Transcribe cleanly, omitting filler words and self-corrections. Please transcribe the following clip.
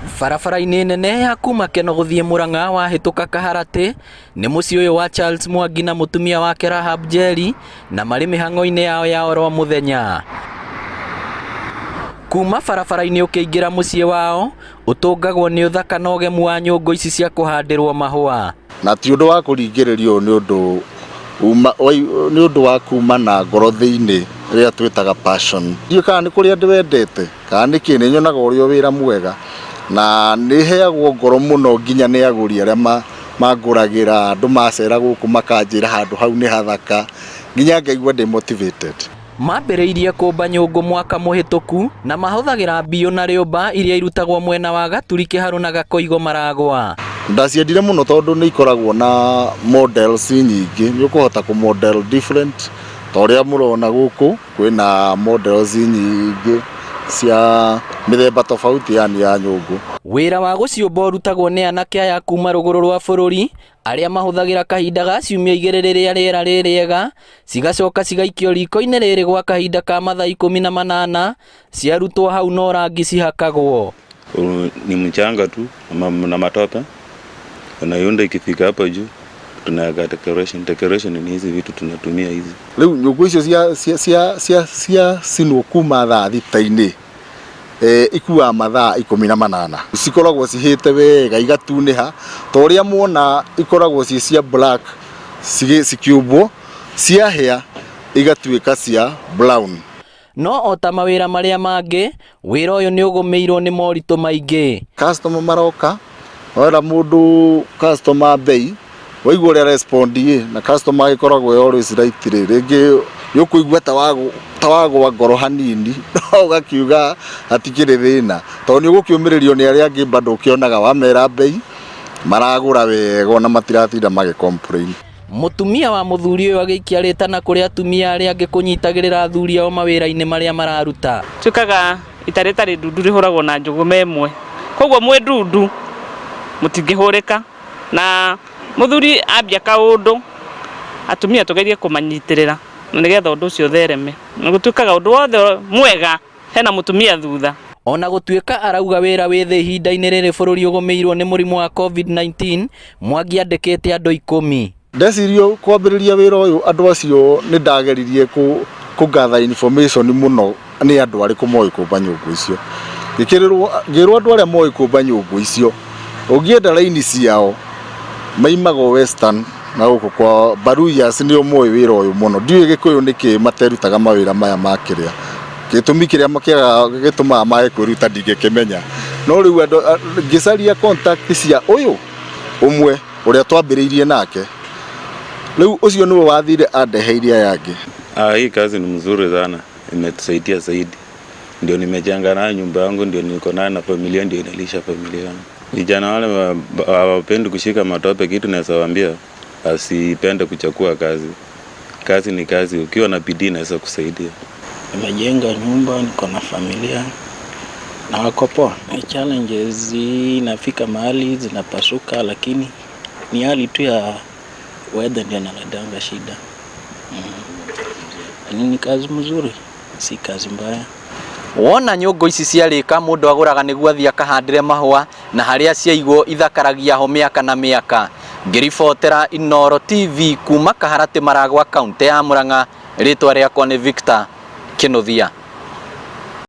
Barabara-inĩ nene ya kuma Keno gũthiĩ Murang'a wahĩtũka Kaharati nĩ mũciĩ ũyũ wa Charles Mwangi na mũtumia wake Rahab Njeri na marĩ mĩhang'o-inĩ yao ya oro mũthenya. Kuma barabara-inĩ ũkĩingĩra mũciĩ wao ũtũngagwo nĩ ũthaka na ũgemu wa nyũngũ ici cia kũhandĩrwo mahũa. Na ti ũndũ wa kũringĩrĩrio nĩ ũndũ wa kuma na ngoro thĩinĩ rĩrĩa twĩtaga passion. Ndiũ kana nĩ kũrĩa ndĩwendete kana nĩkĩ nĩ nyonaga ũrĩ o wĩra mwega na nĩ heagwo ngoro mũno nginya nĩ agũri arĩa mangũragĩra andũ macera gũkũ makanjĩra handũ hau nĩ hathaka nginya ngaigua ndĩ motivated. Mambĩrĩirie kũmba nyũngũ mwaka mũhĩtũku na mahũthagĩra mbio na rĩũmba iria irutagwo mwena wa Gaturi, Kĩharũ na Gakoigo Maragwa. Ndaciendire mũno tondũ nĩ ikoragwo na models nyingĩ, nĩ ũkũhota kũ model different ta ũrĩa mũrona gũkũ kwĩna models nyingĩ cia mĩthemba tofauti yani ya nyũngũ. Wĩra wa gũciũmba ũrutagwo nĩ anake aya kuma rũgũrũ rwa bũrũri arĩa mahũthagĩra kahinda ga ciumia 2 rĩrĩa rĩera rĩ rĩega, cigacoka cigaikio riko-inĩ rĩrĩ gwa kahinda ka mathaa 18 ciarutwo hau no rangi cihakagwo. Ni mchanga tu na matope, unaiunda ikifika hapa juu tunaweka decoration. Decoration ni hizi vitu tunatumia hizi. Rĩu nyũngũ icio cia sinwo kuma thaa thita-inĩ ikuaga mathaa 18. Cikoragwo cihĩte wega igatunĩha ta ũrĩa muona ikoragwo cia black cikiumbwo ciahĩa igatuĩka cia brown. No o ta mawĩra marĩa mangĩ, wĩra ũyũ nĩ ũgũmĩirwo nĩ moritũ maingĩ. Customer maroka, wera mũndũ customer bei, waigua ũrĩa respondi na customer agĩkoragwo always right rĩngĩ yũkũigua ta wagwa ngoro hanini no ũgakiuga hatikĩrĩ thĩna tondũ nĩ ũgũkĩũmĩrĩrio nĩ arĩa angĩ bado ũkĩonaga wamera bei maragũra wega na matiratinda magĩcomplain. Mũtumia wa mũthuri ũyũ agĩikia na kũrĩ atumia arĩa angĩ kũnyitagĩrĩra athuri ao mawĩra-inĩ marĩa mararuta. Tukaga itarĩ ndundu rĩhũragwo na njũgũ memwe, koguo mwĩ ndundu mũtingĩhũrĩka na mũthuri ambia kaũndũ atumia tũgerie kũmanyitĩrĩra na nĩgetha ũndũ ũcio ũthereme na gũtuĩkaga ũndũ wothe mwega hena mũtumia thutha. Ona gũtuĩka arauga wĩra wĩ thĩ ihinda-inĩ rĩrĩ bũrũri ũgũmĩirwo nĩ mũrimũ wa COVID-19, Mwangi andĩkĩte andũ 10. Ndecirio kwambĩrĩria wĩra ũyũ andũ acio nĩ ndageririe kũgatha information mũno nĩ andũ arĩkũ moĩ kũmba nyũngũ icio. Ngĩrwo andũ arĩa moĩ kũmba nyũngũ icio ũngĩenda raini ciao maimago Western na gũkũ kwa Baruyas nĩo moĩ wĩra ũyũ mũno. Ndiũĩ Gĩkũyũ nĩkĩ materutaga mawĩra maya makĩrĩa. Gĩtũmi kĩrĩa gĩtũmaga mage kwĩruta ndingĩkĩmenya. No rĩu ngĩcaria contact cia ũyũ ũmwe ũrĩa twambĩrĩirie nake. Leo usiyo niwe wathire adeheire yake. Hii kazi ni mzuri sana. Imetusaidia zaidi. Ndio nimejenga na nyumba yangu, ndio niko na familia, ndio inalisha familia yangu. Vijana wale hawapendi kushika matope, kitu naweza waambia asipende kuchukua kazi. Kazi ni kazi, ukiwa na bidii inaweza kusaidia. Nimejenga nyumba, niko na familia na wako poa. Challenges inafika mahali zinapasuka, lakini ni hali tu ya weather ndio inaletanga shida. Ni kazi mzuri, si kazi mbaya. Wona nyũngũ ici ciarĩka mũndũ agũraga nĩguo athiĩ akahandĩre mahũa na harĩa ciaigwo ithakaragia ho mĩaka na mĩaka. Ngĩribotera Inooro TV kuma Kaharati Maragwa, kaunti ya Murang'a, rĩtwa rĩakwa nĩ Victor Kĩnuthia.